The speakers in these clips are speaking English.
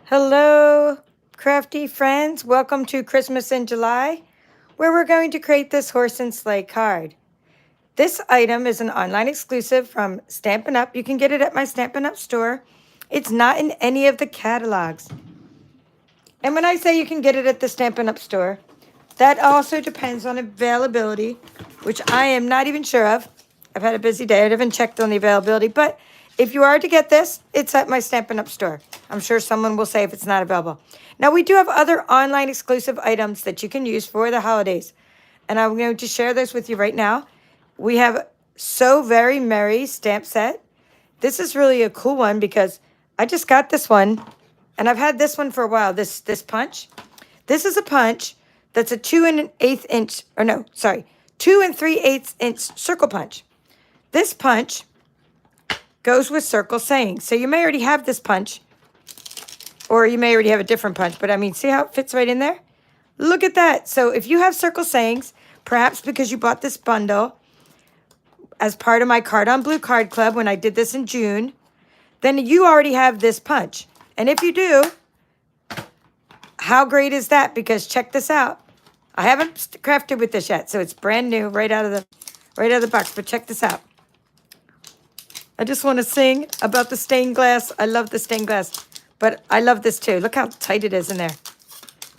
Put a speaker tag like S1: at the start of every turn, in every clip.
S1: Hello, crafty friends. Welcome to Christmas in July, where we're going to create this horse and sleigh card. This item is an online exclusive from Stampin' Up. You can get it at my Stampin' Up store. It's not in any of the catalogs. And when I say you can get it at the Stampin' Up store, that also depends on availability, which I am not even sure of. I've had a busy day. I haven't checked on the availability, but if you are to get this, it's at my Stampin' Up store. I'm sure someone will say if it's not available. Now, we do have other online exclusive items that you can use for the holidays, and I'm going to share this with you right now. We have So Very Merry stamp set. This is really a cool one because I just got this one, and I've had this one for a while, this punch. This is a punch that's a 2 3/8 inch circle punch. This punch goes with circle sayings. So you may already have this punch, or you may already have a different punch, but I mean, see how it fits right in there? Look at that. So if you have circle sayings, perhaps because you bought this bundle as part of my Card on Blue card club when I did this in June, then you already have this punch. And if you do, how great is that? Because check this out. I haven't crafted with this yet, so it's brand new right out of the box. But check this out. I just want to sing about the stained glass. I love the stained glass, but I love this too. Look how tight it is in there.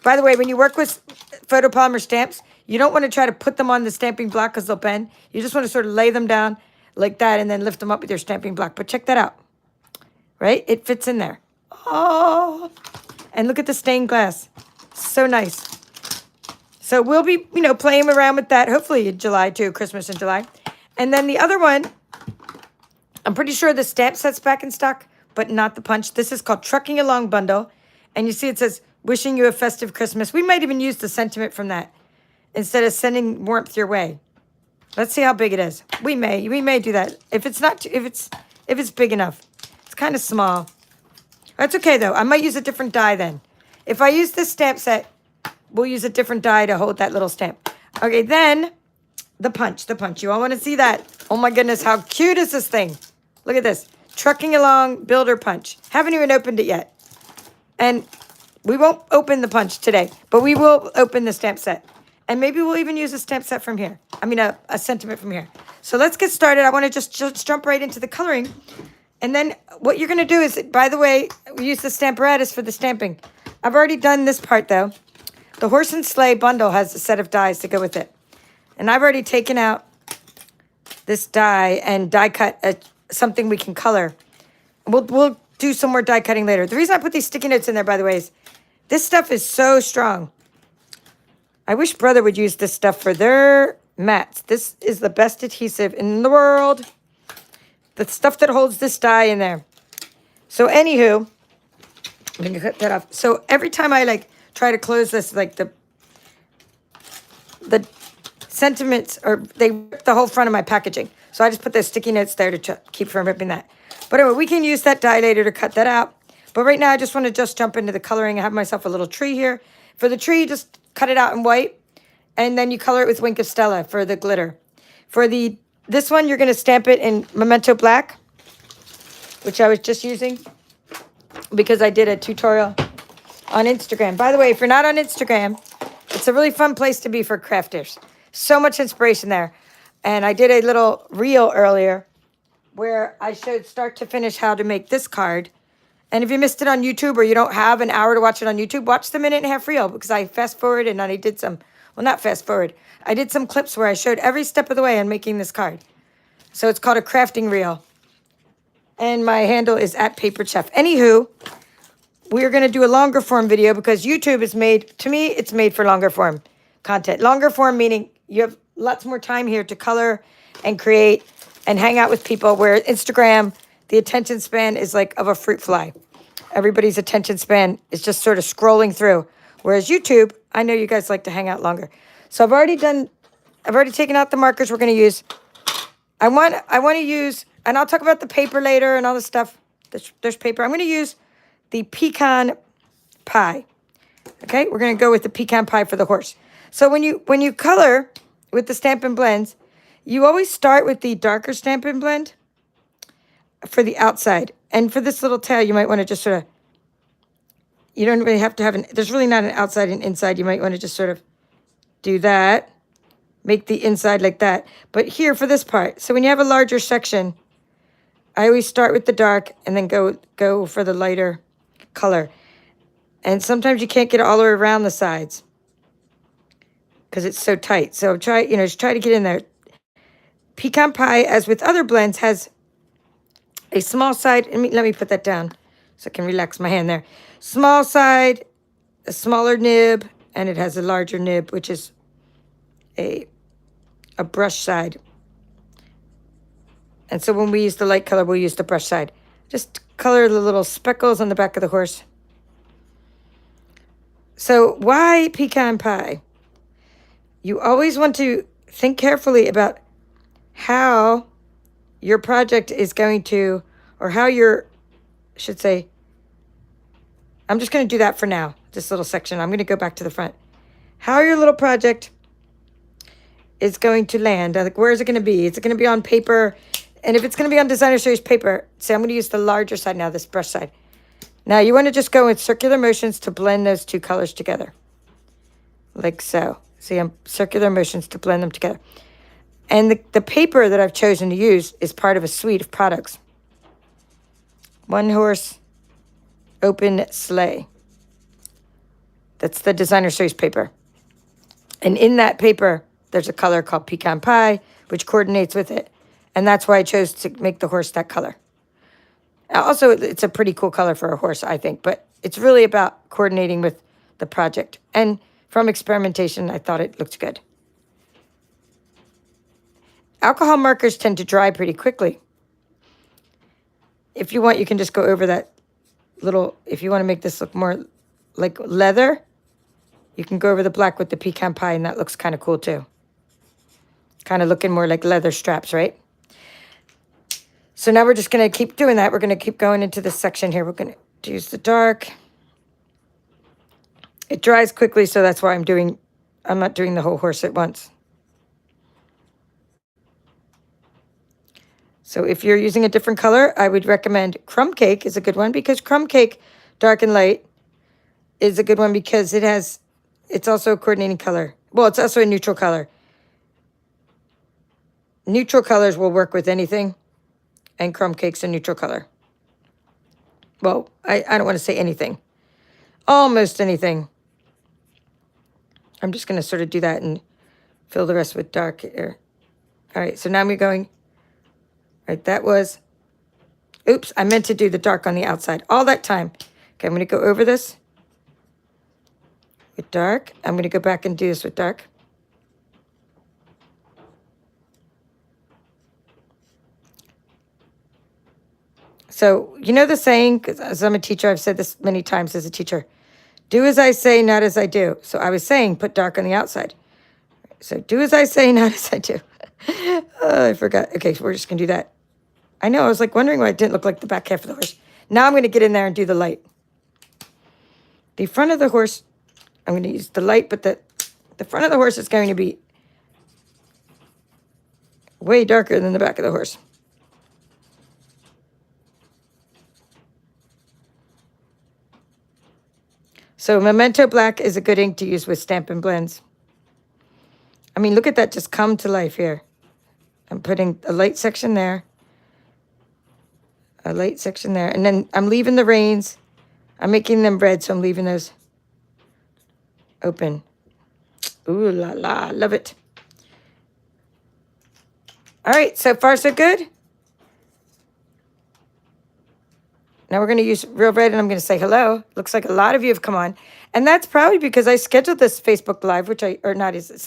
S1: By the way, when you work with photopolymer stamps, you don't want to try to put them on the stamping block because they'll bend. You just want to sort of lay them down like that and then lift them up with your stamping block. But check that out, right? It fits in there. Oh, and look at the stained glass. So nice. So we'll be, playing around with that, hopefully in July too, Christmas in July. And then the other one, I'm pretty sure the stamp set's back in stock, but not the punch. This is called Trucking Along Bundle. And you see it says, wishing you a festive Christmas. We might even use the sentiment from that instead of sending warmth your way. Let's see how big it is. We may do that. If it's big enough. It's kind of small. That's okay though. I might use a different die then. If I use this stamp set, we'll use a different die to hold that little stamp. Okay, then the punch. You all want to see that. Oh my goodness, how cute is this thing? Look at this. Trucking Along Builder Punch. Haven't even opened it yet. And we won't open the punch today, but we will open the stamp set. And maybe we'll even use a stamp set from here. I mean, a sentiment from here. So let's get started. I want to just jump right into the coloring. And then what you're going to do is, by the way, we use the stamparatus for the stamping. I've already done this part, though. The Horse and Sleigh bundle has a set of dies to go with it. And I've already taken out this die and die cut something we can color. We'll do some more die cutting later. The reason I put these sticky notes in there, by the way, is this stuff is so strong. I wish Brother would use this stuff for their mats. This is the best adhesive in the world. The stuff that holds this die in there. So anywho, I'm going to cut that off. So every time I try to close this, the sentiments, or they rip the whole front of my packaging. So I just put those sticky notes there to keep from ripping that. But anyway, we can use that die later to cut that out. But right now, I just want to jump into the coloring. I have myself a little tree here. For the tree, just cut it out in white. And then you color it with Wink of Stella for the glitter. For this one, you're going to stamp it in Memento Black, which I was just using because I did a tutorial on Instagram. By the way, if you're not on Instagram, it's a really fun place to be for crafters. So much inspiration there. And I did a little reel earlier where I showed start to finish how to make this card. And if you missed it on YouTube or you don't have an hour to watch it on YouTube, watch the 1.5-minute reel because I fast forward and I did some, well, not fast forward. I did some clips where I showed every step of the way on making this card. So it's called a crafting reel. And my handle is @PaperChef. Anywho, we're going to do a longer form video because YouTube is made, to me, it's made for longer form content. Longer form meaning you have lots more time here to color and create and hang out with people, where Instagram, the attention span is like of a fruit fly. Everybody's attention span is just sort of scrolling through. Whereas YouTube, I know you guys like to hang out longer. So I've already taken out the markers we're going to use. I want to use, and I'll talk about the paper later and all this stuff. There's paper. I'm going to use the pecan pie. Okay, we're going to go with the pecan pie for the horse. So when you color with the Stampin' blends, you always start with the darker Stampin' blend for the outside. And for this little tail, you might want to just sort of You don't really have to have there's really not an outside and inside. You might want to just sort of do that. Make the inside like that. But here for this part, so when you have a larger section, I always start with the dark and then go for the lighter color. And sometimes you can't get all the way around the sides because it's so tight. So just try to get in there. Pecan pie, as with other blends, has a small side. Let me put that down so I can relax my hand there. Small side, a smaller nib, and it has a larger nib, which is a brush side. And so when we use the light color, we'll use the brush side. Just color the little speckles on the back of the horse. So why pecan pie? You always want to think carefully about how your project is going to, or how should say, I'm just going to do that for now, this little section. I'm going to go back to the front. How your little project is going to land. Like, where is it going to be? Is it going to be on paper? And if it's going to be on designer series paper, say I'm going to use the larger side now, this brush side. Now you want to just go with circular motions to blend those two colors together. Like so. See, I'm circular motions to blend them together. And the paper that I've chosen to use is part of a suite of products. One Horse Open Sleigh. That's the designer series paper. And in that paper, there's a color called Pecan Pie, which coordinates with it. And that's why I chose to make the horse that color. Also, it's a pretty cool color for a horse, I think. But it's really about coordinating with the project. And from experimentation, I thought it looked good. Alcohol markers tend to dry pretty quickly. If you want, you can just go over that little, if you want to make this look more like leather, you can go over the black with the pecan pie, and that looks kind of cool too. Kind of looking more like leather straps, right? So now we're just going to keep doing that. We're going to keep going into this section here. We're going to use the dark. It dries quickly, so that's why I'm not doing the whole horse at once. So if you're using a different color, I would recommend Crumb Cake is a good one, because Crumb Cake, dark and light, is a good one because it's also a coordinating color. Well, it's also a neutral color. Neutral colors will work with anything, and Crumb Cake's a neutral color. Well, I don't want to say anything. Almost anything. I'm just going to sort of do that and fill the rest with dark here. All right, so now I'm going, all right, that was, oops, I meant to do the dark on the outside all that time. Okay, I'm going to go over this with dark. I'm going to go back and do this with dark. So, you know the saying, because as I'm a teacher, I've said this many times as a teacher, do as I say, not as I do. So I was saying, put dark on the outside. So do as I say, not as I do. Oh, I forgot. Okay, so we're just going to do that. I know, I was like wondering why it didn't look like the back half of the horse. Now I'm going to get in there and do the light. The front of the horse, I'm going to use the light, but the front of the horse is going to be way darker than the back of the horse. So Memento Black is a good ink to use with Stampin' blends. I mean, look at that just come to life here. I'm putting a light section there. A light section there. And then I'm leaving the reins. I'm making them red, so I'm leaving those open. Ooh la la, love it. All right, so far so good. Now we're going to use real red, and I'm going to say hello. Looks like a lot of you have come on. And that's probably because I scheduled this Facebook Live, it's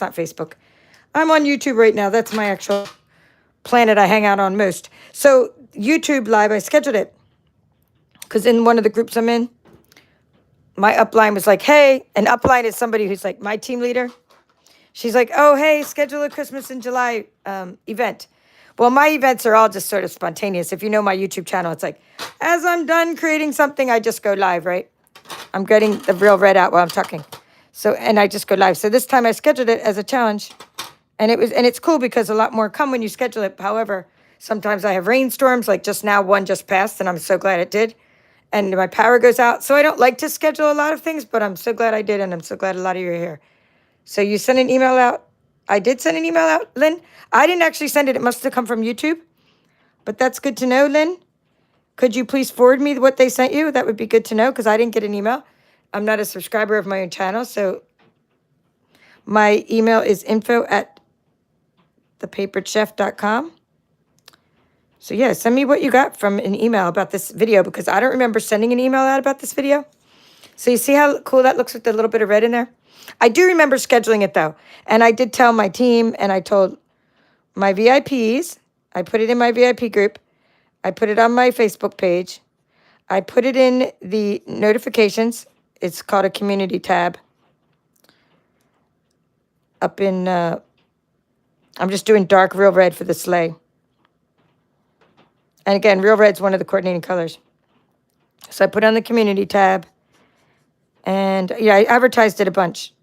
S1: not Facebook. I'm on YouTube right now. That's my actual planet I hang out on most. So YouTube Live, I scheduled it because in one of the groups I'm in, my upline was like, hey, and upline is somebody who's like my team leader. She's like, oh, hey, schedule a Christmas in July event. Well, my events are all just sort of spontaneous. If you know my YouTube channel, it's like, as I'm done creating something, I just go live, right? I'm getting the real red out while I'm talking. So, and I just go live. So this time I scheduled it as a challenge. And it's cool because a lot more come when you schedule it. However, sometimes I have rainstorms, like just now, one just passed, and I'm so glad it did. and my power goes out. So I don't like to schedule a lot of things, but I'm so glad I did, and I'm so glad a lot of you are here. So you sent an email out. I did send an email out, Lynn. I didn't actually send it. It must have come from YouTube. But that's good to know, Lynn. Could you please forward me what they sent you? That would be good to know because I didn't get an email. I'm not a subscriber of my own channel, so my email is info@thepaperedchef.com. So yeah, send me what you got from an email about this video because I don't remember sending an email out about this video. So you see how cool that looks with the little bit of red in there? I do remember scheduling it though. And I did tell my team and I told my VIPs, I put it in my VIP group. I put it on my Facebook page. I put it in the notifications. It's called a community tab. Up in, I'm just doing dark real red for the sleigh. And again, real red's one of the coordinating colors. So I put it on the community tab. And yeah, I advertised it a bunch.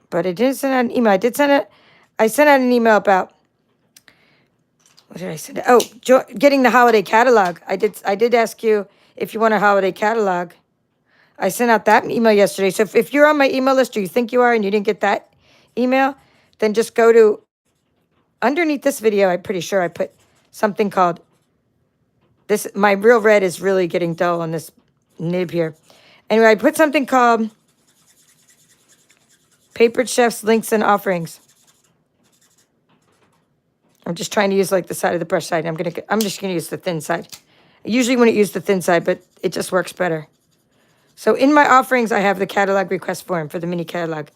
S1: But I didn't send out an email. I sent out an email about, what did I send? Oh, getting the holiday catalog. I did ask you if you want a holiday catalog. I sent out that email yesterday. So if you're on my email list or you think you are and you didn't get that email, then just go to, underneath this video, I'm pretty sure I put something called, this, my real red is really getting dull on this nib here. Anyway, I put something called Papered Chef's Links and Offerings. I'm just trying to use like the side of the brush side. I'm just gonna use the thin side. I usually wouldn't use the thin side, but it just works better. So in my offerings, I have the catalog request form for the mini catalog.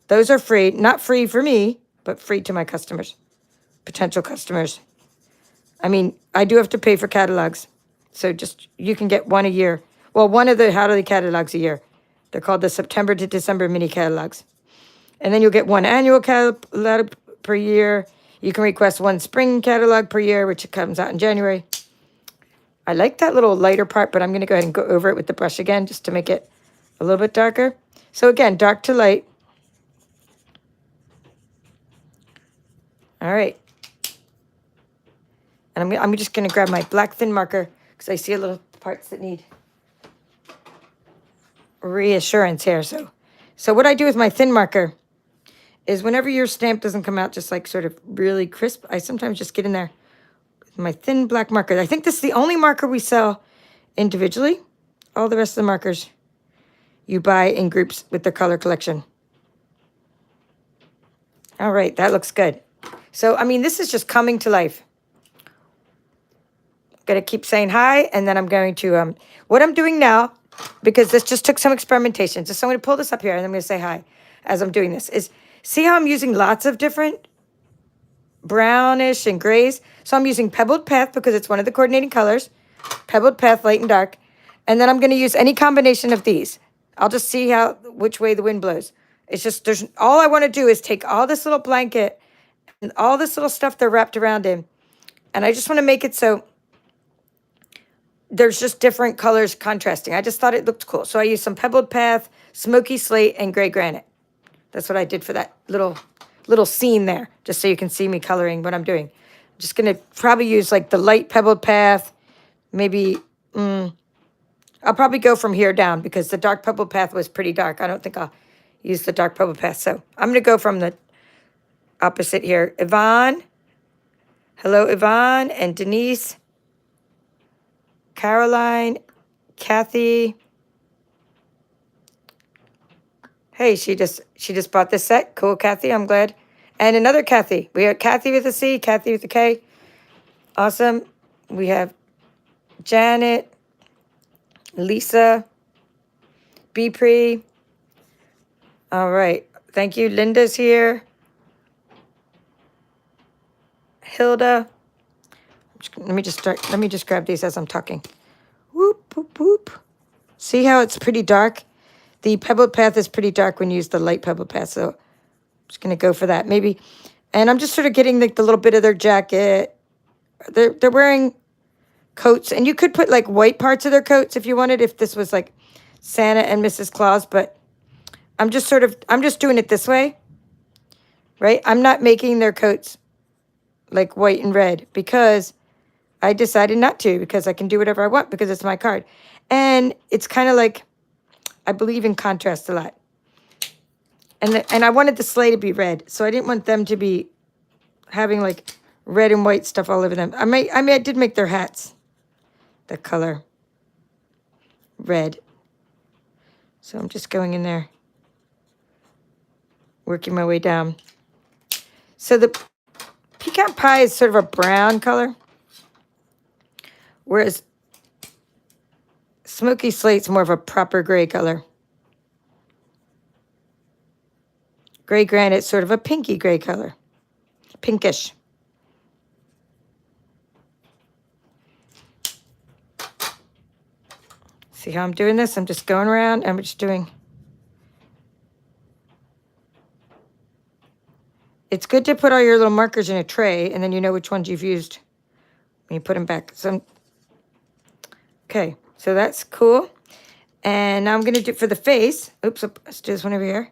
S1: Those are free, not free for me, but free to my customers, potential customers. I mean, I do have to pay for catalogs. So just, you can get one a year. Well, one of the holiday catalogs a year. They're called the September to December mini catalogs. And then you'll get one annual catalog per year. You can request one spring catalog per year, which comes out in January. I like that little lighter part, but I'm going to go ahead and go over it with the brush again just to make it a little bit darker. So again, dark to light. All right. And I'm just going to grab my black thin marker because I see a little parts that need reassurance here. So what I do with my thin marker is whenever your stamp doesn't come out just like sort of really crisp, I sometimes just get in there with my thin black marker. I think this is the only marker we sell individually. All the rest of the markers you buy in groups with their color collection. All right, that looks good. So, I mean, this is just coming to life. I'm going to keep saying hi, and then I'm going to, what I'm doing now, because this just took some experimentation. So I'm going to pull this up here, and I'm going to say hi as I'm doing this, is see how I'm using lots of different brownish and grays? So I'm using Pebbled Path because it's one of the coordinating colors. Pebbled Path, light and dark. And then I'm going to use any combination of these. I'll just see which way the wind blows. It's just, all I want to do is take all this little blanket and all this little stuff they're wrapped around in. And I just want to make it so there's just different colors contrasting. I just thought it looked cool. So I used some Pebbled Path, Smoky Slate, and Gray Granite. That's what I did for that little scene there, just so you can see me coloring what I'm doing. I'm just going to probably use like the light Pebbled Path, maybe, I'll probably go from here down because the dark Pebbled Path was pretty dark. I don't think I'll use the dark Pebbled Path. So I'm going to go from the opposite here. Yvonne. Hello, Yvonne and Denise. Caroline. Kathy. Hey, she just bought this set. Cool, Kathy. I'm glad. And another Kathy. We have Kathy with a C, Kathy with a K. Awesome. We have Janet, Lisa, Bpre. All right. Thank you. Linda's here. Hilda. Let me just grab these as I'm talking. Whoop, whoop, whoop. See how it's pretty dark? The Pebbled Path is pretty dark when you use the light Pebbled Path, so I'm just going to go for that, maybe. And I'm just sort of getting the little bit of their jacket. They're wearing coats, and you could put, like, white parts of their coats if you wanted, if this was, like, Santa and Mrs. Claus, but I'm just doing it this way, right? I'm not making their coats, like, white and red, because I decided not to because I can do whatever I want because it's my card. And it's kind of like, I believe in contrast a lot. And I wanted the sleigh to be red, so I didn't want them to be having like red and white stuff all over them. I did make their hats the color red. So I'm just going in there, working my way down. So the pecan pie is sort of a brown color, whereas smoky slate's more of a proper gray color. Gray granite's sort of a pinky gray color, pinkish. See how I'm doing this? I'm just going around. I'm just doing. It's good to put all your little markers in a tray, and then you know which ones you've used when you put them back. So, okay, so that's cool. And now I'm going to do for the face. Oops, let's do this one over here.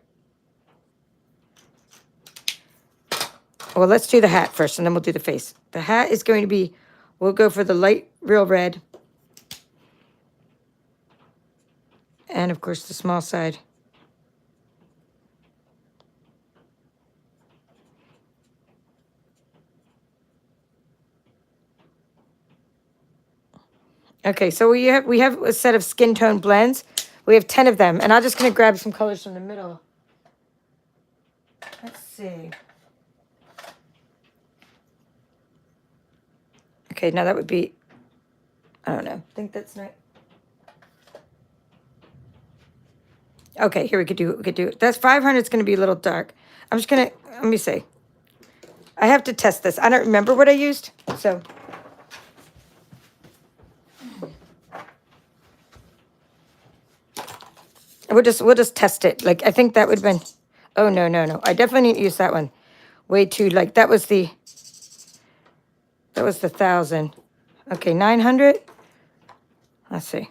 S1: Well, let's do the hat first, and then we'll do the face. The hat is going to be, we'll go for the light real red. And, of course, the small side. Okay, so we have a set of skin tone blends. We have 10 of them, and I'm just going to grab some colors from the middle. Let's see. Okay, now that would be, I don't know. I think that's not. Okay, here we could do it. That's 500. It's going to be a little dark. I'm just going to, let me see. I have to test this. I don't remember what I used, so. We'll just test it. Like, I think that would have been, oh, no. I definitely didn't use that one. Way too, like, that was the 1,000. Okay, 900. Let's see.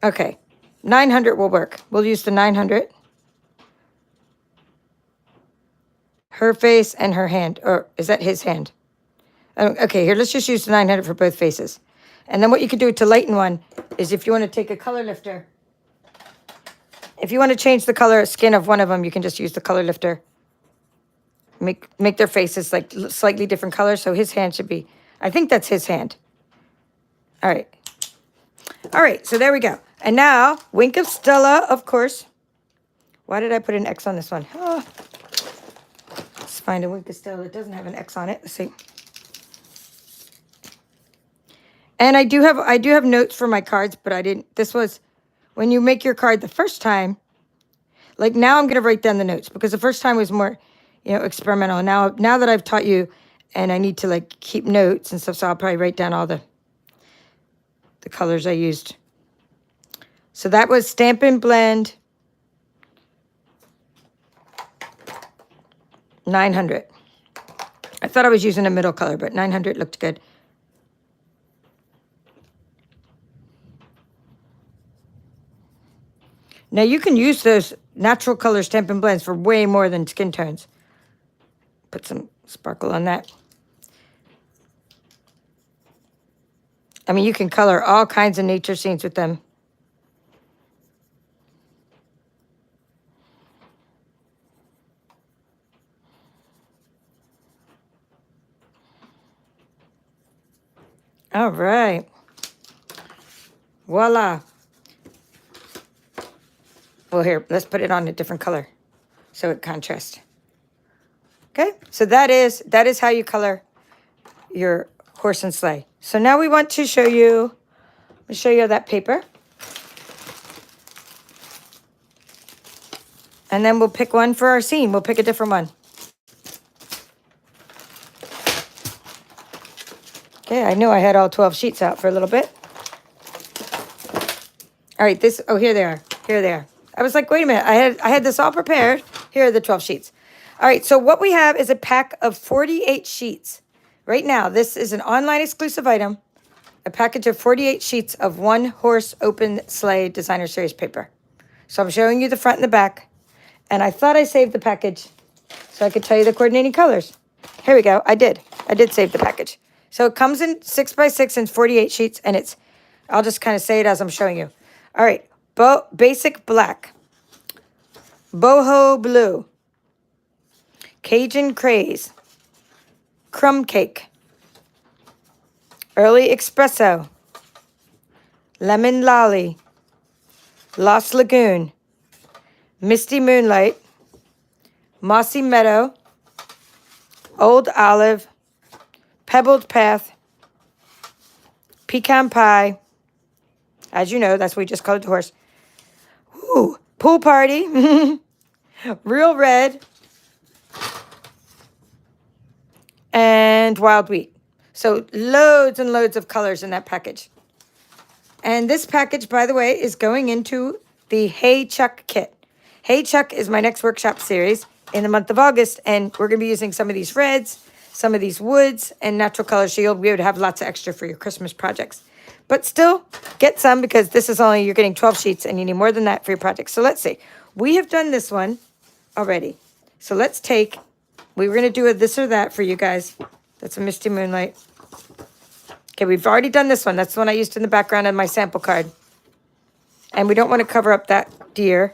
S1: Okay, 900 will work. We'll use the 900. Her face and her hand, or is that his hand? Okay, here, let's just use the 900 for both faces. And then what you could do to lighten one is if you want to take a color lifter. If you want to change the color skin of one of them, you can just use the color lifter. Make their faces like slightly different colors. So his hand should be, I think that's his hand. All right. All right, so there we go. And now, Wink of Stella, of course. Why did I put an X on this one? Oh. Let's find a Wink of Stella that doesn't have an X on it. Let's see. And I do have notes for my cards, but I didn't. This was when you make your card the first time. Like now I'm going to write down the notes because the first time was more, experimental. Now that I've taught you and I need to like keep notes and stuff, so I'll probably write down all the colors I used. So that was Stampin' Blend 900. I thought I was using a middle color, but 900 looked good. Now, you can use those natural color Stampin' Blends for way more than skin tones. Put some sparkle on that. I mean, you can color all kinds of nature scenes with them. All right. Voila. Well, here, let's put it on a different color so it contrasts. Okay, so that is how you color your horse and sleigh. So now we want to show you, let me show you that paper. And then we'll pick one for our scene. We'll pick a different one. Okay, I knew I had all 12 sheets out for a little bit. All right, here they are. Here they are. I was like, wait a minute, I had this all prepared. Here are the 12 sheets. All right, so what we have is a pack of 48 sheets. Right now, this is an online exclusive item, a package of 48 sheets of One Horse Open Sleigh Designer Series paper. So I'm showing you the front and the back, and I thought I saved the package so I could tell you the coordinating colors. Here we go. I did save the package. So it comes in 6x6 and 48 sheets, and it's, I'll just kind of say it as I'm showing you. All right, basic black, boho blue, Cajun craze, crumb cake, early espresso, lemon lolly, Lost Lagoon, misty moonlight, mossy meadow, old olive, pebbled path, pecan pie. As you know, that's what we just called it, horse. Ooh, pool party, real red, and wild wheat. So loads and loads of colors in that package. And this package, by the way, is going into the Hey Chuck kit. Hey Chuck is my next workshop series in the month of August, and we're going to be using some of these reds, some of these woods, and natural colors, so you'll be able to have lots of extra for your Christmas projects. But still, get some, because this is only, you're getting 12 sheets, and you need more than that for your project. So let's see. We have done this one already. So let's take, we were going to do a this or that for you guys. That's a misty moonlight. Okay, we've already done this one. That's the one I used in the background of my sample card. And we don't want to cover up that deer.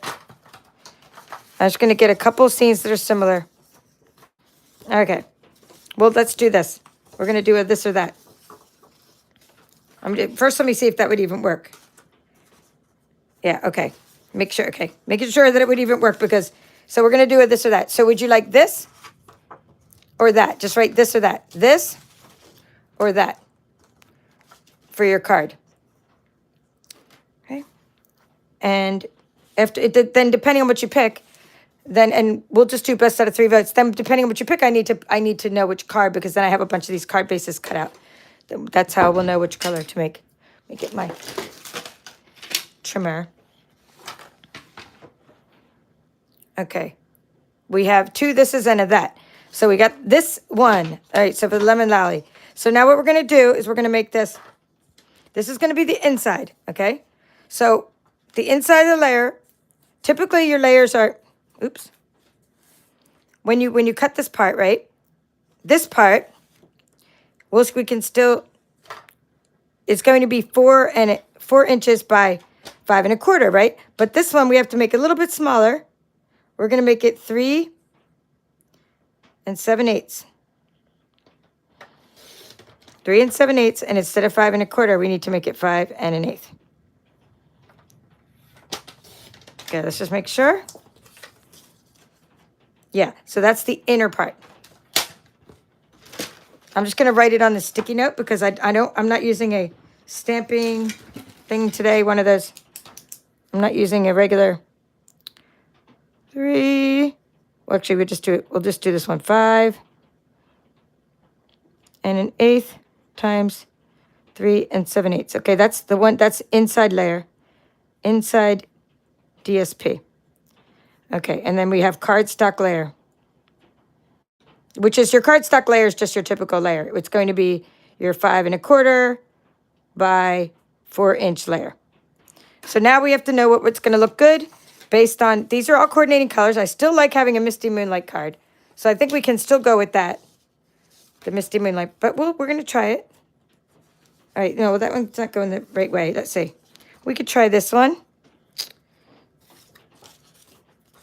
S1: I'm just going to get a couple of scenes that are similar. Okay. Well, let's do this. We're going to do a this or that. First, let me see if that would even work. Yeah, okay. Make sure, okay. Making sure that it would even work, because, so we're going to do a this or that. So would you like this or that? Just write this or that. This or that for your card. Okay. And after it, then depending on what you pick, then, and we'll just do best out of 3 votes. Then depending on what you pick, I need to know which card, because then I have a bunch of these card bases cut out. That's how we'll know which color to make. Let me get my trimmer. Okay. We have 2 thises and a that. So we got this one. All right, so for the lemon lolly. So now what we're going to do is we're going to make this. This is going to be the inside, okay? So the inside of the layer, typically your layers are, oops. When you cut this part, right? This part, we can still, it's going to be 4 inches by 5 1/4, right? But this one we have to make a little bit smaller. We're going to make it 3 7/8. 3 7/8, and instead of 5 1/4, we need to make it 5 1/8. Okay, let's just make sure. Yeah, so that's the inner part. I'm just going to write it on the sticky note, because I'm not using a stamping thing today, one of those. I'm not using a regular 3. Well, actually, we'll just do this one. 5 1/8 times 3 7/8. Okay, that's the one, that's inside layer, inside DSP. Okay, and then we have cardstock layer, which is your cardstock layer is just your typical layer. It's going to be your 5 1/4 by 4-inch layer. So now we have to know what's going to look good based on, these are all coordinating colors. I still like having a misty moonlight card. So I think we can still go with that, the misty moonlight, but we're going to try it. All right, no, that one's not going the right way. Let's see. We could try this one.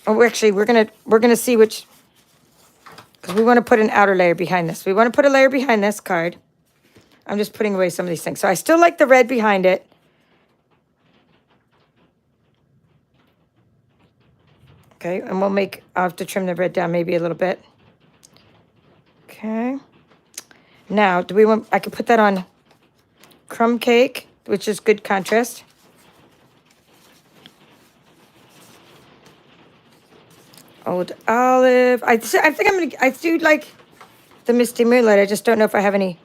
S1: Oh, actually, we're gonna see which, because we want to put an outer layer behind this. We want to put a layer behind this card. I'm just putting away some of these things. So I still like the red behind it. Okay, and I'll have to trim the red down maybe a little bit. Okay. Now, I could put that on crumb cake, which is good contrast. Old olive. I think I do like the misty moonlight. I just don't know if I have any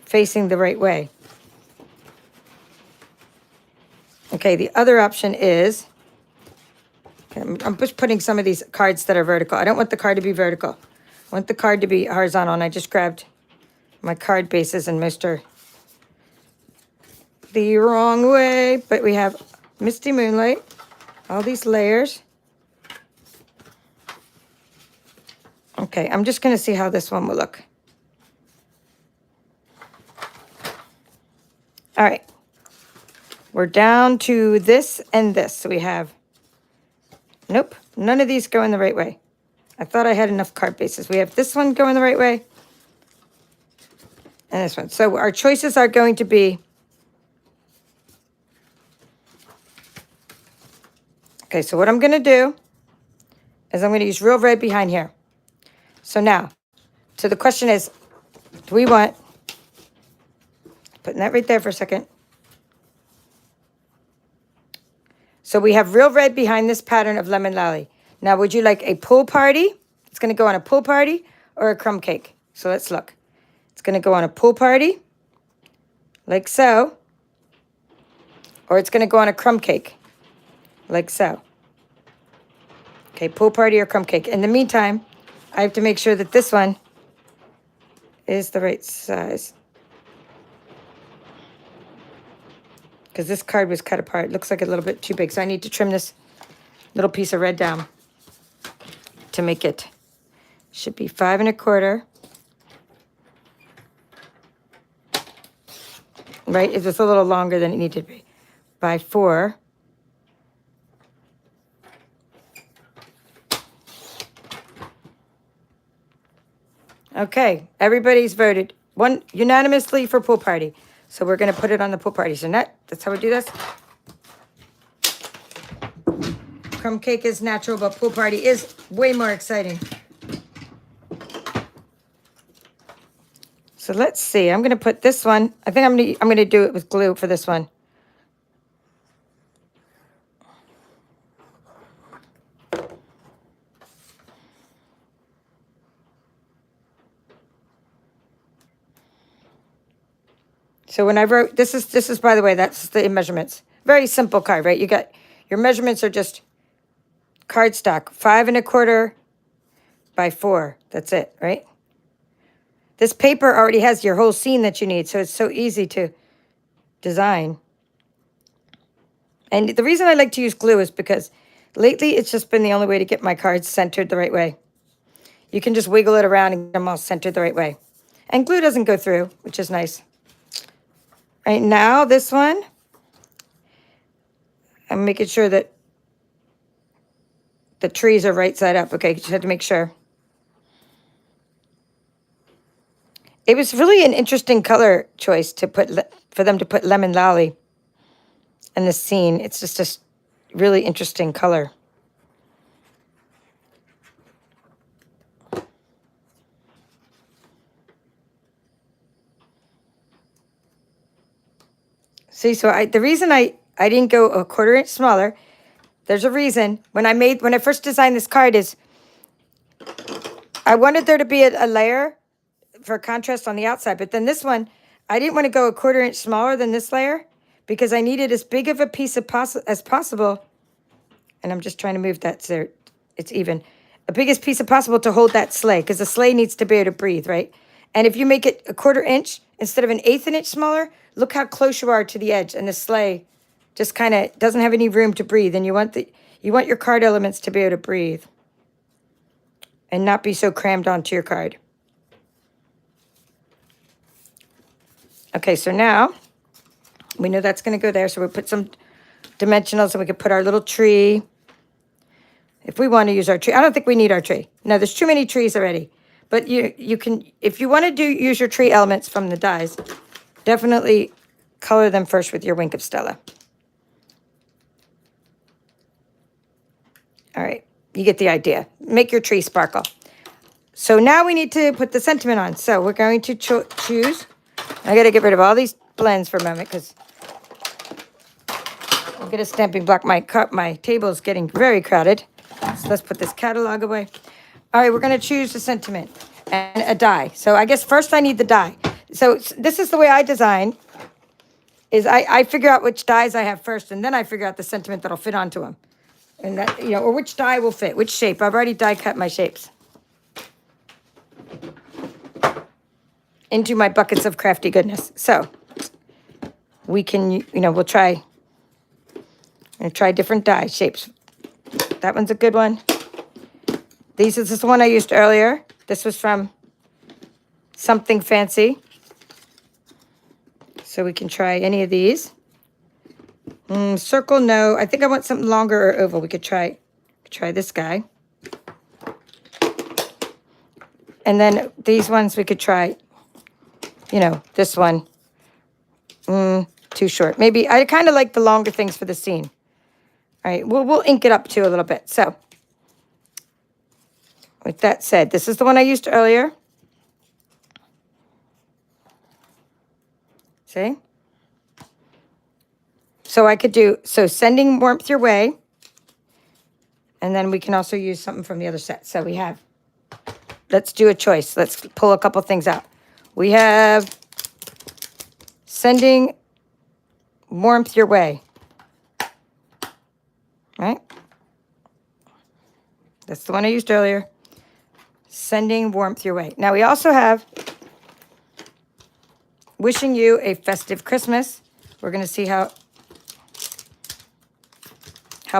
S1: facing the right way. Okay, the other option is, I'm just putting some of these cards that are vertical. I don't want the card to be vertical. I want the card to be horizontal, and I just grabbed my card bases, and most are the wrong way, but we have misty moonlight, all these layers. Okay, I'm just going to see how this one will look. All right. We're down to this and this. So we have, nope, none of these go in the right way. I thought I had enough card bases. We have this one going the right way and this one. So our choices are going to be, okay, so what I'm going to do is I'm going to use real red behind here. So now, so the question is, do we want, putting that right there for a second. So we have real red behind this pattern of lemon lolly. Now, would you like a pool party? It's going to go on a pool party or a crumb cake. So let's look. It's going to go on a pool party, like so. Or it's going to go on a crumb cake, like so. Okay, pool party or crumb cake. In the meantime, I have to make sure that this one is the right size. Because this card was cut apart. It looks like a little bit too big. So I need to trim this little piece of red down to make it. Should be 5 1/4. Right? It was a little longer than it needed to be. By 4. Okay, everybody's voted unanimously for pool party. So we're going to put it on the pool party. So that's how we do this. Crumb cake is natural, but pool party is way more exciting. So let's see. I'm going to put this one. I think I'm going to do it with glue for this one. So when I wrote, this is by the way, that's the measurements. Very simple card, right? You got, your measurements are just cardstock, 5 1/4 by 4. That's it, right? This paper already has your whole scene that you need, so it's so easy to design. And the reason I like to use glue is because lately it's just been the only way to get my cards centered the right way. You can just wiggle it around and get them all centered the right way. And glue doesn't go through, which is nice. Right now, this one, I'm making sure that the trees are right side up. Okay, just had to make sure. It was really an interesting color choice to put for them to put lemon lolly in the scene. It's just a really interesting color. See, so the reason I didn't go a 1/4 inch smaller, there's a reason. When I first designed this card is, I wanted there to be a layer for contrast on the outside. But then this one, I didn't want to go a 1/4 inch smaller than this layer because I needed as big of a piece as possible. And I'm just trying to move that so it's even. The biggest piece of possible to hold that sleigh, because the sleigh needs to be able to breathe, right? And if you make it a 1/4 inch instead of an 1/8 inch smaller, look how close you are to the edge, and the sleigh just kind of doesn't have any room to breathe. And you want your card elements to be able to breathe and not be so crammed onto your card. Okay, so now we know that's going to go there. So we'll put some dimensionals, and we can put our little tree. If we want to use our tree, I don't think we need our tree. No, there's too many trees already. But you can, if you want to use your tree elements from the dies, definitely color them first with your Wink of Stella. All right, you get the idea. Make your tree sparkle. So now we need to put the sentiment on. So we're going to choose. I got to get rid of all these blends for a moment because I'll get a stamping block. My table is getting very crowded. So let's put this catalog away. All right, we're going to choose the sentiment and a die. So I guess first I need the die. So this is the way I design, is I figure out which dies I have first, and then I figure out the sentiment that'll fit onto them. And that, or which die will fit, which shape. I've already die cut my shapes into my buckets of crafty goodness. So we can, we'll try different die shapes. That one's a good one. This is the one I used earlier. This was from Something Fancy. So we can try any of these. Circle, no. I think I want something longer or oval. We could try this guy. And then these ones we could try, you know, this one. Too short. Maybe I kind of like the longer things for the scene. All right, we'll ink it up too a little bit. So with that said, this is the one I used earlier. See? So I could do, so sending warmth your way. And then we can also use something from the other set. So we have, let's do a choice. Let's pull a couple things out. We have sending warmth your way. Right? That's the one I used earlier. Sending warmth your way. Now we also have wishing you a festive Christmas. We're going to see how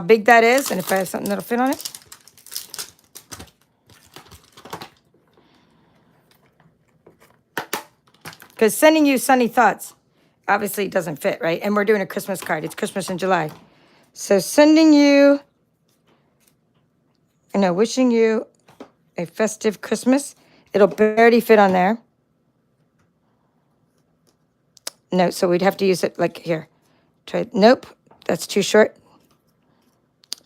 S1: big that is and if I have something that'll fit on it. Because sending you sunny thoughts obviously doesn't fit, right? And we're doing a Christmas card. It's Christmas in July. So sending you, wishing you a festive Christmas. It'll barely fit on there. No, so we'd have to use it like here. Try, nope, that's too short.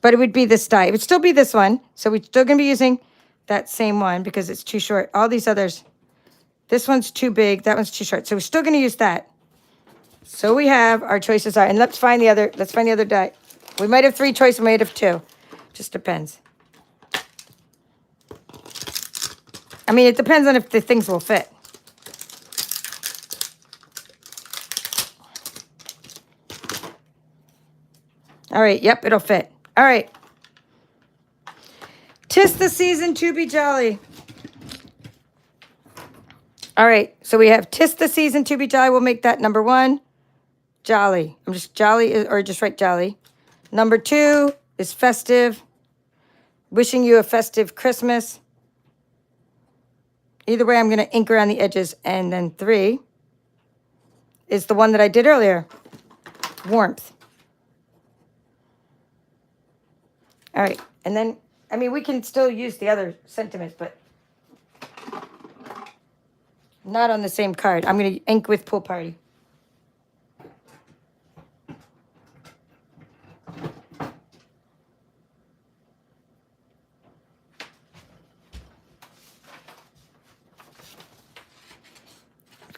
S1: But it would be this die. It would still be this one. So we're still going to be using that same one because it's too short. All these others, this one's too big. That one's too short. So we're still going to use that. So we have our choices are, and let's find the other die. We might have 3 choices, we might have 2. Just depends. I mean, it depends on if the things will fit. All right, yep, it'll fit. All right. 'Tis the season to be jolly. All right, so we have 'tis the season to be jolly. We'll make that number 1, jolly. I'm just jolly, or just write jolly. Number 2 is festive. Wishing you a festive Christmas. Either way, I'm going to ink around the edges. And then 3 is the one that I did earlier. Warmth. All right. And then, I mean, we can still use the other sentiments, but not on the same card. I'm going to ink with Pool Party.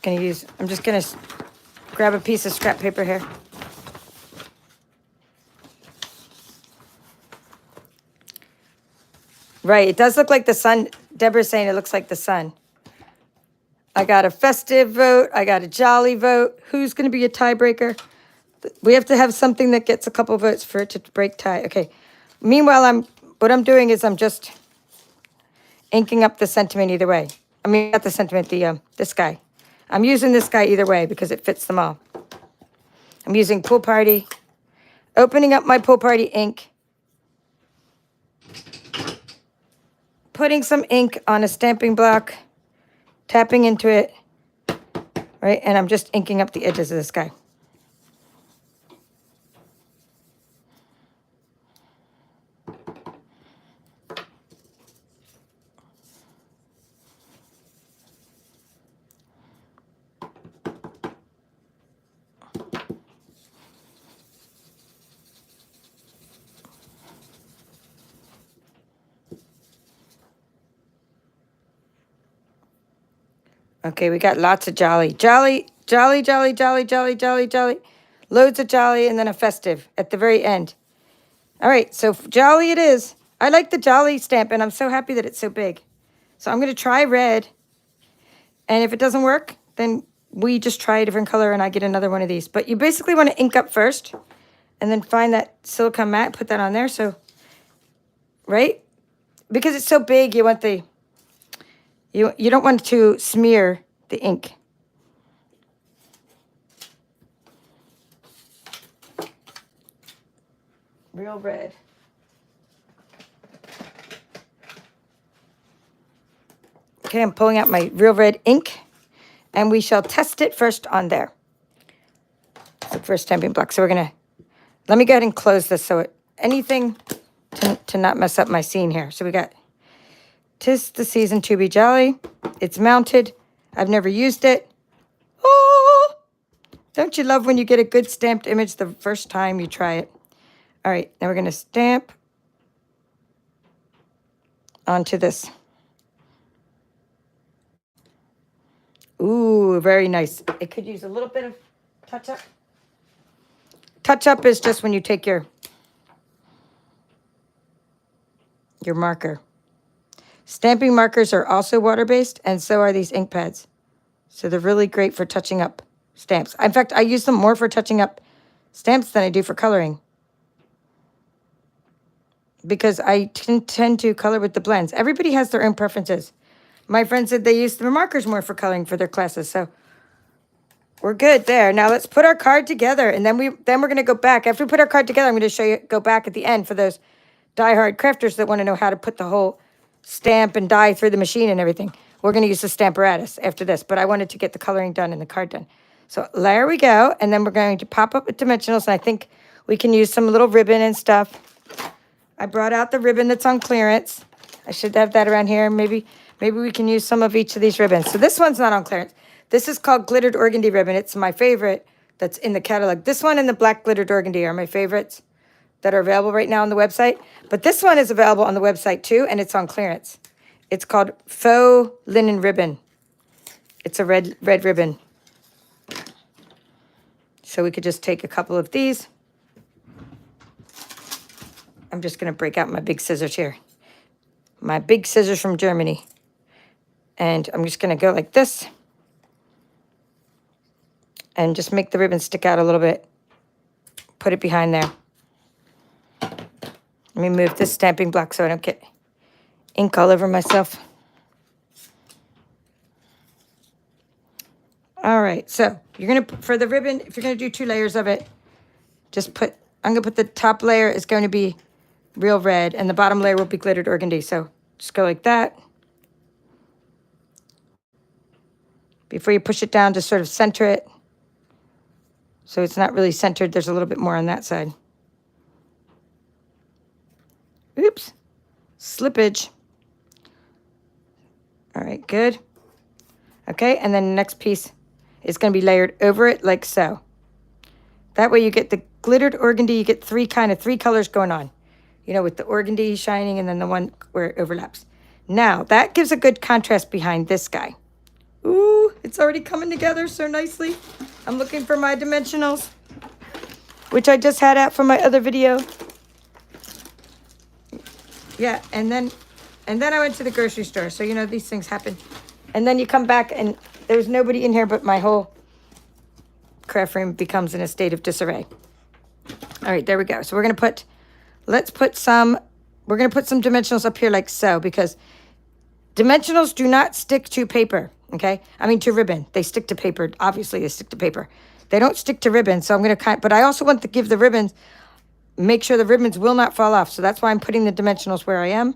S1: I'm just gonna grab a piece of scrap paper here. Right, it does look like the sun. Deborah's saying it looks like the sun. I got a festive vote. I got a jolly vote. Who's gonna be a tiebreaker? We have to have something that gets a couple votes for it to break tie. Okay. Meanwhile, what I'm doing is I'm just inking up the sentiment either way. I mean, not the sentiment, this guy. I'm using this guy either way because it fits them all. I'm using Pool Party, opening up my Pool Party ink, putting some ink on a stamping block, tapping into it, right? And I'm just inking up the edges of this guy. Okay, we got lots of jolly. Jolly, jolly, jolly, jolly, jolly, jolly, jolly. Loads of jolly and then a festive at the very end. All right, so jolly it is. I like the jolly stamp, and I'm so happy that it's so big. So I'm going to try red. And if it doesn't work, then we just try a different color and I get another one of these. But you basically want to ink up first and then find that silicone mat, put that on there. So, right? Because it's so big, you want the... You don't want to smear the ink. Real red. Okay, I'm pulling out my real red ink, and we shall test it first on there. Let's look for a stamping block. So we're going to, let me go ahead and close this so anything to not mess up my scene here. So we got 'Tis the Season to Be Jolly. It's mounted. I've never used it. Oh, don't you love when you get a good stamped image the first time you try it? All right, now we're going to stamp onto this. Ooh, very nice. It could use a little bit of touch-up. Touch-up is just when you take your marker. Stamping markers are also water-based, and so are these ink pads. So they're really great for touching up stamps. In fact, I use them more for touching up stamps than I do for coloring, because I tend to color with the blends. Everybody has their own preferences. My friend said they use the markers more for coloring for their classes, so we're good there. Now let's put our card together, and then we're going to go back. After we put our card together, I'm going to show you, go back at the end for those die-hard crafters that want to know how to put the whole stamp and die through the machine and everything. We're going to use the stamparatus after this, but I wanted to get the coloring done and the card done. So there we go, and then we're going to pop up with dimensionals, and I think we can use some little ribbon and stuff. I brought out the ribbon that's on clearance. I should have that around here. Maybe we can use some of each of these ribbons. So this one's not on clearance. This is called glittered organdy ribbon. It's my favorite that's in the catalog. This one and the black glittered organdy are my favorites that are available right now on the website. But this one is available on the website too, and it's on clearance. It's called faux linen ribbon. It's a red ribbon. So we could just take a couple of these. I'm just going to break out my big scissors here. My big scissors from Germany. And I'm just going to go like this. And just make the ribbon stick out a little bit. Put it behind there. Let me move this stamping block so I don't get ink all over myself. All right, so you're going to, for the ribbon, if you're going to do 2 layers of it, just put, I'm going to put the top layer is going to be real red, and the bottom layer will be glittered organdy. So just go like that. Before you push it down, just sort of center it. So it's not really centered. There's a little bit more on that side. Oops. Slippage. All right, good. Okay, and then the next piece is going to be layered over it like so. That way you get the glittered organdy. You get three colors going on. You know, with the organdy shining and then the one where it overlaps. Now, that gives a good contrast behind this guy. Ooh, it's already coming together so nicely. I'm looking for my dimensionals, which I just had out from my other video. Yeah, and then I went to the grocery store. So, you know, these things happen. And then you come back and there's nobody in here, but my whole craft room becomes in a state of disarray. All right, there we go. So we're going to put, we're going to put some dimensionals up here like so, because dimensionals do not stick to paper, okay? I mean, to ribbon. They stick to paper. Obviously, they stick to paper. They don't stick to ribbon. So I'm going to but I also want to give the ribbons, make sure the ribbons will not fall off. So that's why I'm putting the dimensionals where I am,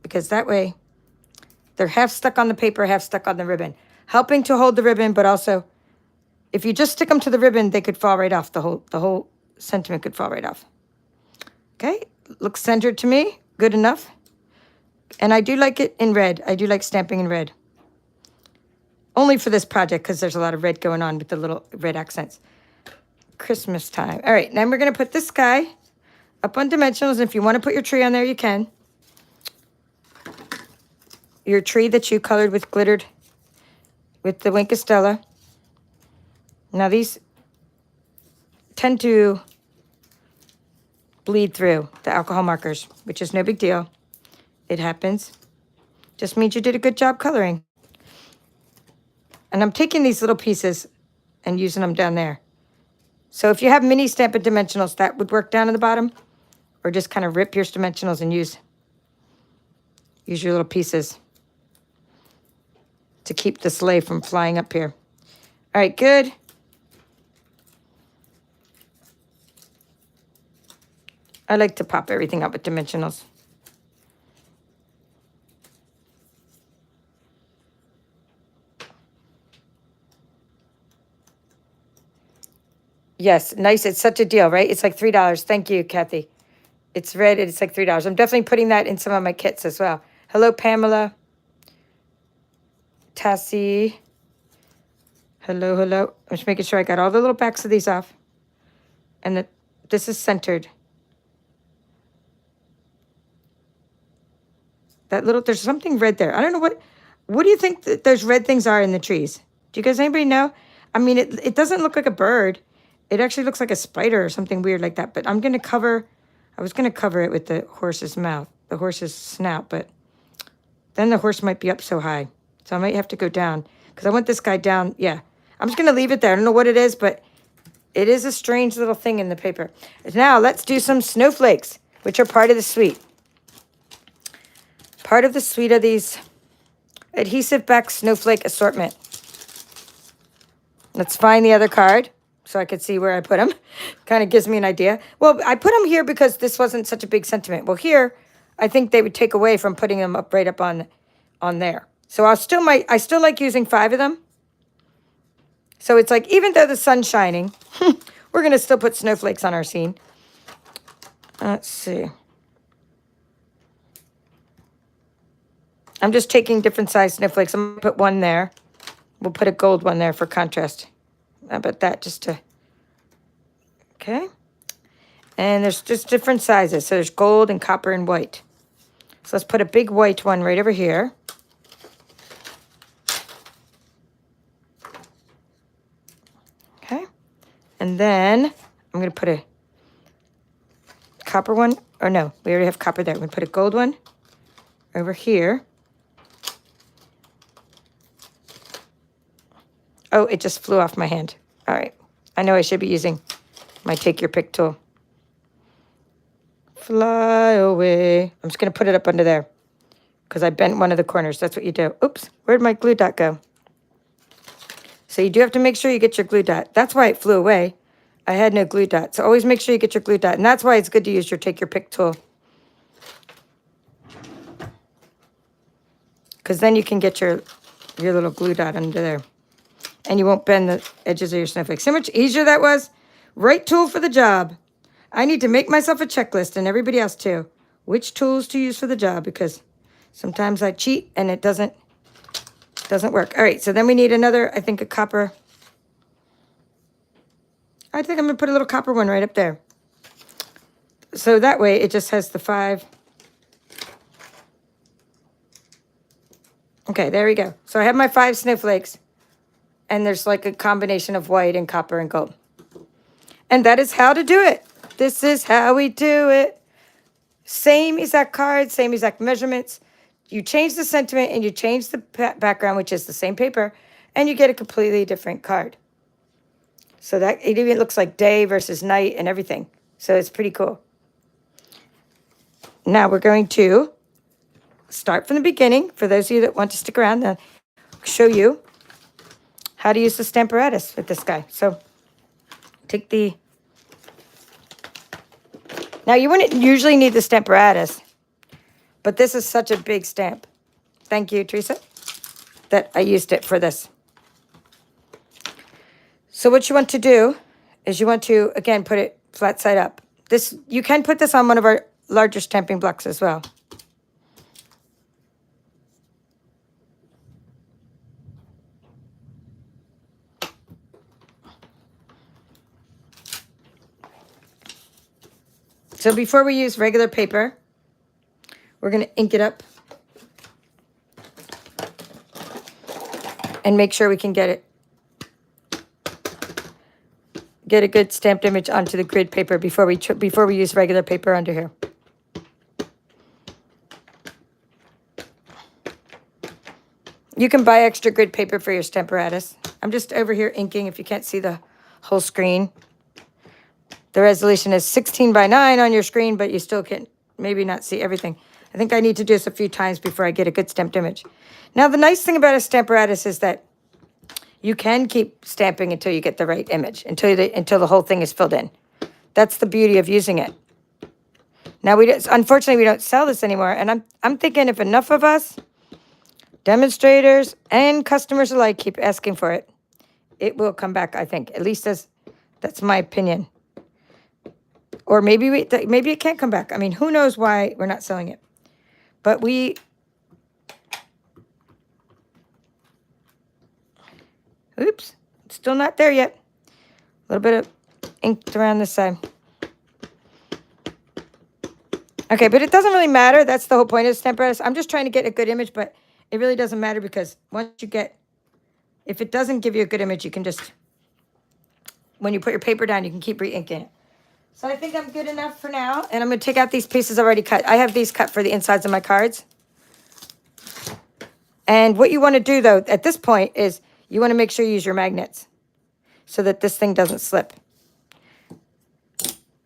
S1: because that way they're half stuck on the paper, half stuck on the ribbon, helping to hold the ribbon, but also if you just stick them to the ribbon, they could fall right off. The whole sentiment could fall right off. Okay, looks centered to me. Good enough. And I do like it in red. I do like stamping in red. Only for this project, because there's a lot of red going on with the little red accents. Christmas time. All right, now we're going to put this guy up on dimensionals. And if you want to put your tree on there, you can. Your tree that you colored with glittered, with the Wink of Stella. Now these tend to bleed through the alcohol markers, which is no big deal. It happens. Just means you did a good job coloring. And I'm taking these little pieces and using them down there. So if you have mini Stampin' dimensionals, that would work down in the bottom. Or just kind of rip your dimensionals and use your little pieces to keep the sleigh from flying up here. All right, good. I like to pop everything up with dimensionals. Yes, nice. It's such a deal, right? It's like $3. Thank you, Kathy. It's red. It's like $3. I'm definitely putting that in some of my kits as well. Hello, Pamela. Tassie. Hello, hello. I'm just making sure I got all the little backs of these off. And that this is centered. That little, there's something red there. I don't know what do you think that those red things are in the trees? Do you guys, anybody know? I mean, it doesn't look like a bird. It actually looks like a spider or something weird like that. But I was going to cover it with the horse's mouth, the horse's snout, but then the horse might be up so high. So I might have to go down because I want this guy down. Yeah, I'm just going to leave it there. I don't know what it is, but it is a strange little thing in the paper. Now let's do some snowflakes, which are part of the suite. Part of the suite of these adhesive back snowflake assortment. Let's find the other card so I could see where I put them. Kind of gives me an idea. Well, I put them here because this wasn't such a big sentiment. Well, here, I think they would take away from putting them up right up on there. So I still like using 5 of them. So it's like, even though the sun's shining, we're going to still put snowflakes on our scene. Let's see. I'm just taking different size snowflakes. I'm going to put one there. We'll put a gold one there for contrast. How about that? Just to... Okay. And there's just different sizes. So there's gold and copper and white. So let's put a big white one right over here. Okay. And then I'm going to put a copper one. Or no, we already have copper there. I'm going to put a gold one over here. Oh, it just flew off my hand. All right. I know I should be using my take your pick tool. Fly away. I'm just going to put it up under there because I bent one of the corners. That's what you do. Oops. Where'd my glue dot go? So you do have to make sure you get your glue dot. That's why it flew away. I had no glue dot. So always make sure you get your glue dot. And that's why it's good to use your take your pick tool. Because then you can get your little glue dot under there. And you won't bend the edges of your snowflakes. See how much easier that was? Right tool for the job. I need to make myself a checklist, and everybody else too. Which tools to use for the job, because sometimes I cheat and it doesn't work. All right, so then we need another, I think, a copper. I think I'm going to put a little copper one right up there. So that way it just has the 5. Okay, there we go. So I have my 5 snowflakes. And there's like a combination of white and copper and gold. And that is how to do it. This is how we do it. Same exact card, same exact measurements. You change the sentiment and you change the background, which is the same paper, and you get a completely different card. So that it even looks like day versus night and everything. So it's pretty cool. Now we're going to start from the beginning. For those of you that want to stick around, I'll show you how to use the stamparatus with this guy. So take the... Now you wouldn't usually need the stamparatus, but this is such a big stamp. Thank you, Teresa, that I used it for this. So what you want to do is you want to, again, put it flat side up. You can put this on one of our larger stamping blocks as well. So before we use regular paper, we're going to ink it up and make sure we can get a good stamped image onto the grid paper before we use regular paper under here. You can buy extra grid paper for your stamparatus. I'm just over here inking if you can't see the whole screen. The resolution is 16 by 9 on your screen, but you still can maybe not see everything. I think I need to do this a few times before I get a good stamped image. Now, the nice thing about a stamparatus is that you can keep stamping until you get the right image, until the whole thing is filled in. That's the beauty of using it. Now, unfortunately, we don't sell this anymore, and I'm thinking if enough of us, demonstrators and customers alike, keep asking for it, it will come back, I think, at least as That's my opinion. Or maybe maybe it can't come back. I mean, who knows why we're not selling it. But oops, it's still not there yet. A little bit of ink around this side. Okay, but it doesn't really matter. That's the whole point of stamparatus. I'm just trying to get a good image, but it really doesn't matter because once you get, if it doesn't give you a good image, you can just, when you put your paper down, you can keep re-inking it. So I think I'm good enough for now. And I'm going to take out these pieces already cut. I have these cut for the insides of my cards. And what you want to do, though, at this point is you want to make sure you use your magnets so that this thing doesn't slip.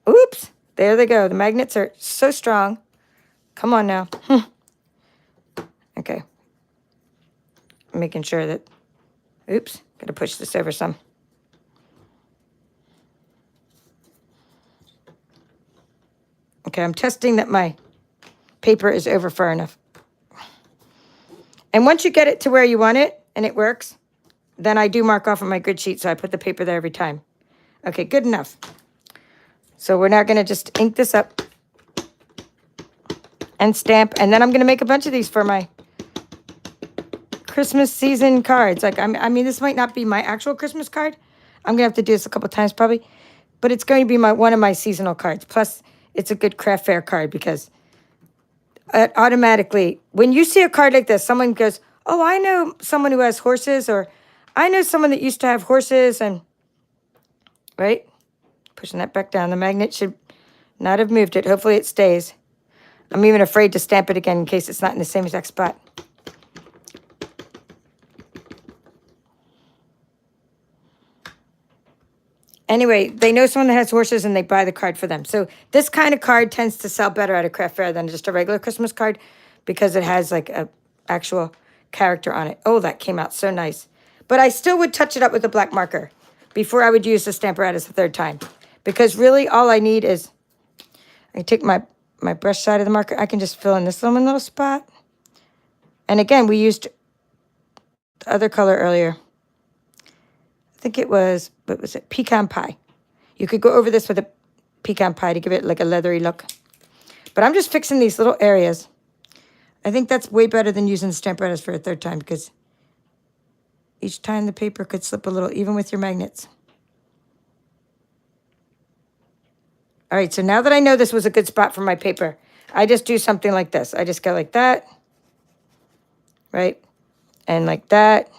S1: Oops. There they go. The magnets are so strong. Come on now. Okay. Making sure that, oops, got to push this over some. Okay, I'm testing that my paper is over far enough. And once you get it to where you want it and it works, then I do mark off on my grid sheet, so I put the paper there every time. Okay, good enough. So we're now going to just ink this up and stamp. And then I'm going to make a bunch of these for my Christmas season cards. Like, I mean, this might not be my actual Christmas card. I'm going to have to do this a couple times probably. But it's going to be one of my seasonal cards. Plus, it's a good craft fair card because automatically, when you see a card like this, someone goes, oh, I know someone who has horses, or I know someone that used to have horses, and, right? Pushing that back down. The magnet should not have moved it. Hopefully it stays. I'm even afraid to stamp it again in case it's not in the same exact spot. Anyway, they know someone that has horses and they buy the card for them. So this kind of card tends to sell better at a craft fair than just a regular Christmas card because it has like a actual character on it. Oh, that came out so nice. But I still would touch it up with a black marker before I would use the stamparatus a third time. Because really all I need is, I take my brush side of the marker, I can just fill in this little spot. And again, we used the other color earlier. I think it was, what was it? Pecan pie. You could go over this with a pecan pie to give it like a leathery look. But I'm just fixing these little areas. I think that's way better than using the stamparatus for a third time because each time the paper could slip a little, even with your magnets. All right, so now that I know this was a good spot for my paper, I just do something like this. I just go like that, right? And like that.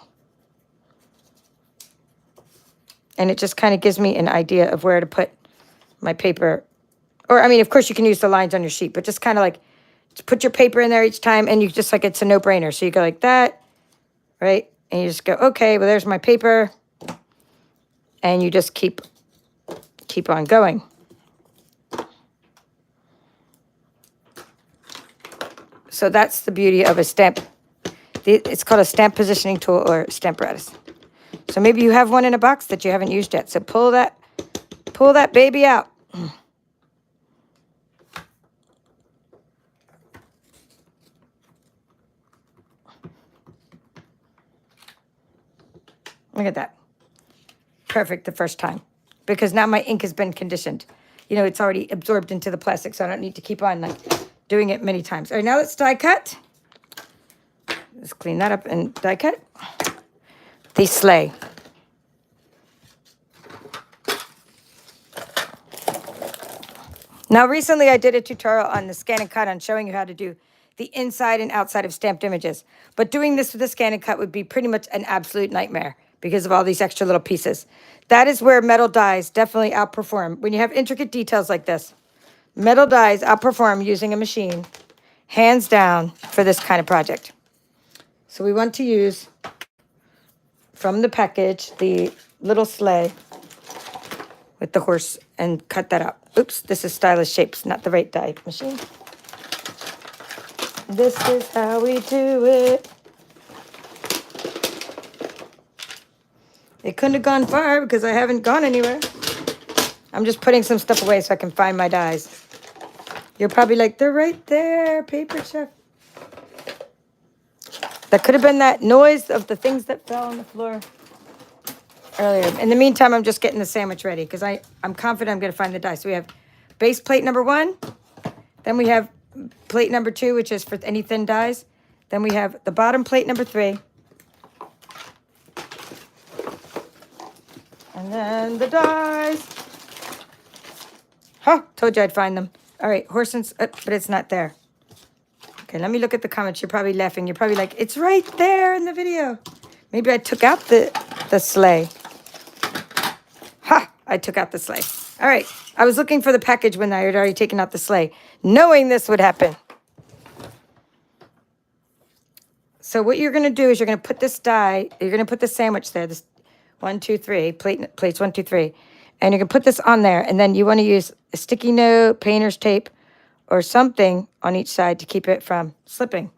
S1: And it just kind of gives me an idea of where to put my paper. Or, I mean, of course, you can use the lines on your sheet, but just kind of like put your paper in there each time, and you just like it's a no-brainer. So you go like that, right? And you just go, okay, well, there's my paper. And you just keep on going. So that's the beauty of a stamp. It's called a stamp positioning tool or stamparatus. So maybe you have one in a box that you haven't used yet. So pull that baby out. Look at that. Perfect the first time. Because now my ink has been conditioned. You know, it's already absorbed into the plastic, so I don't need to keep on like doing it many times. All right, now let's die cut. Let's clean that up and die cut. The Sleigh. Now, recently I did a tutorial on the ScanNCut on showing you how to do the inside and outside of stamped images. But doing this with the ScanNCut would be pretty much an absolute nightmare because of all these extra little pieces. That is where metal dies definitely outperform. When you have intricate details like this, metal dies outperform using a machine, hands down, for this kind of project. So we want to use, from the package, the little sleigh with the horse and cut that up. Oops, this is Stylish Shapes, not the right die machine. This is how we do it. It couldn't have gone far because I haven't gone anywhere. I'm just putting some stuff away so I can find my dies. You're probably like, they're right there, Paper Chef. That could have been that noise of the things that fell on the floor. earlier. In the meantime, I'm just getting the sandwich ready because I'm confident I'm going to find the die. So we have base plate number 1. Then we have plate number 2, which is for any thin dies. Then we have the bottom plate number 3. And then the dies. Huh, told you I'd find them. All right, but it's not there. Okay, let me look at the comments. You're probably laughing. You're probably like, it's right there in the video. Maybe I took out the sleigh. Ha, I took out the sleigh. All right, I was looking for the package when I had already taken out the sleigh, knowing this would happen. So what you're going to do is you're going to put this die, you're going to put the sandwich there, this 1, 2, 3, plates 1, 2, 3. And you're going to put this on there, and then you want to use a sticky note, painter's tape, or something on each side to keep it from slipping.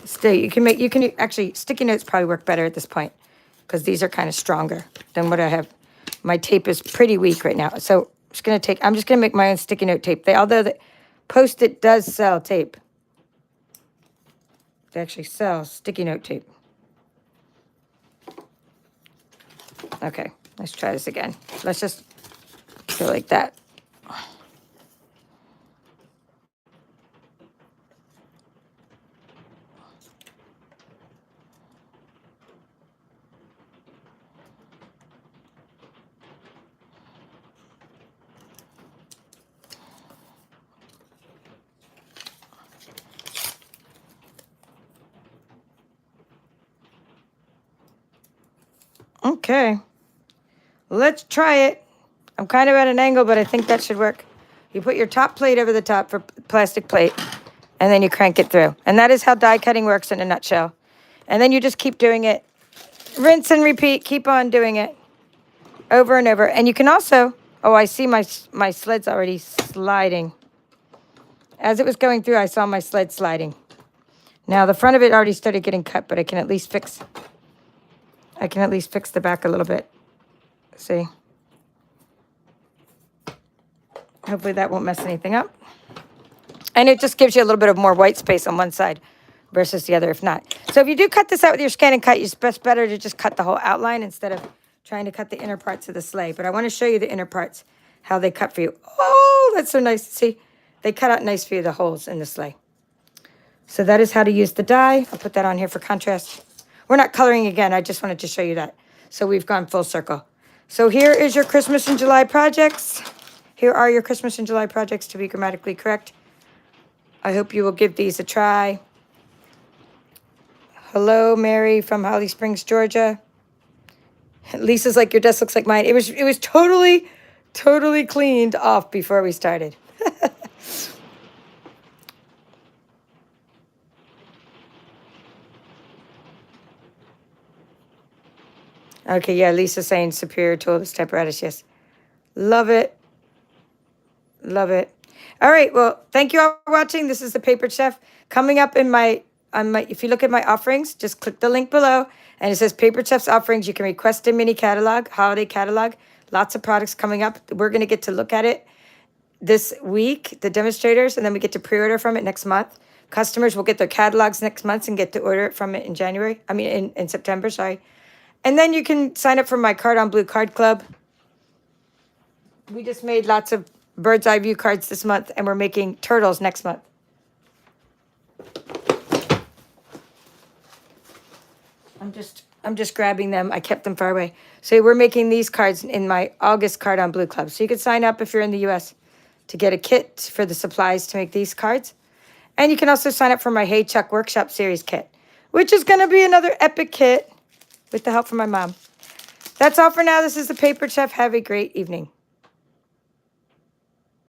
S1: Still, you can actually, sticky notes probably work better at this point because these are kind of stronger than what I have. My tape is pretty weak right now. So I'm just going to make my own sticky note tape. Although the Post-it does sell tape. They actually sell sticky note tape. Okay, let's try this again. Let's just go like that. Okay, let's try it. I'm kind of at an angle, but I think that should work. You put your top plate over the top for plastic plate, and then you crank it through. And that is how die cutting works in a nutshell. And then you just keep doing it. Rinse and repeat. Keep on doing it over and over. And you can also, oh, I see my sled's already sliding. As it was going through, I saw my sled sliding. Now, the front of it already started getting cut, but I can at least fix the back a little bit. See? Hopefully that won't mess anything up. And it just gives you a little bit of more white space on one side versus the other if not. So if you do cut this out with your ScanNCut, it's better to just cut the whole outline instead of trying to cut the inner parts of the sleigh. But I want to show you the inner parts, how they cut for you. Oh, that's so nice. See? They cut out nice for you, the holes in the sleigh. So that is how to use the die. I'll put that on here for contrast. We're not coloring again. I just wanted to show you that. So we've gone full circle. So here is your Christmas in July projects. Here are your Christmas in July projects to be grammatically correct. I hope you will give these a try. Hello, Mary from Holly Springs, Georgia. Lisa's like, your desk looks like mine. It was totally cleaned off before we started. Okay, yeah, Lisa's saying superior tool to stamparatus, yes. Love it. Love it. All right, well, thank you all for watching. This is the Papered Chef. Coming up if you look at my offerings, just click the link below, and it says Papered Chef's offerings. You can request a mini catalog, holiday catalog. Lots of products coming up. We're going to get to look at it this week, the demonstrators, and then we get to pre-order from it next month. Customers will get their catalogs next month and get to order it from it in September, sorry. And then you can sign up for my Card on Blue card club. We just made lots of bird's eye view cards this month, and we're making turtles next month. I'm just grabbing them. I kept them far away. So we're making these cards in my August Card on Blue club. So you can sign up if you're in the U.S. to get a kit for the supplies to make these cards. And you can also sign up for my Hey Chuck Workshop Series kit, which is going to be another epic kit with the help from my mom. That's all for now. This is the Papered Chef. Have a great evening.